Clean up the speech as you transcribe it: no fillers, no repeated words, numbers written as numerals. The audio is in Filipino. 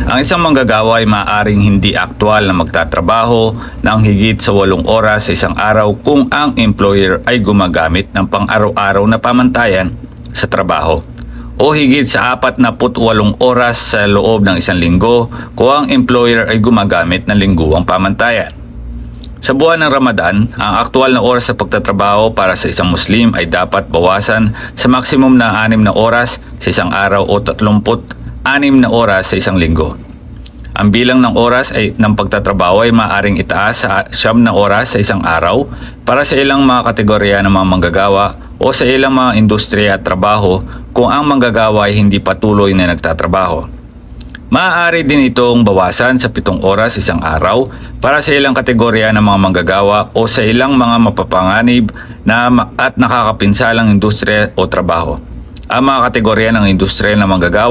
Ang isang manggagawa ay maaaring hindi aktwal na magtatrabaho ng higit sa 8 oras sa isang araw kung ang employer ay gumagamit ng pang-araw-araw na pamantayan sa trabaho o higit sa 48 oras sa loob ng isang linggo kung ang employer ay gumagamit ng lingguang pamantayan. Sa buwan ng Ramadan, ang aktwal na oras sa pagtatrabaho para sa isang Muslim ay dapat bawasan sa maximum na 6 na oras sa isang araw o 36 na oras sa isang linggo. Ang bilang ng oras ng pagtatrabaho ay maaaring itaas sa 9 na oras sa isang araw para sa ilang mga kategorya ng mga manggagawa o sa ilang mga industriya at trabaho kung ang manggagawa ay hindi patuloy na nagtatrabaho. Maaari din itong bawasan sa 7 oras isang araw para sa ilang kategorya ng mga manggagawa o sa ilang mga mapapanganib at nakakapinsalang industriya o trabaho. Ang mga kategorya ng industriya ng manggagawa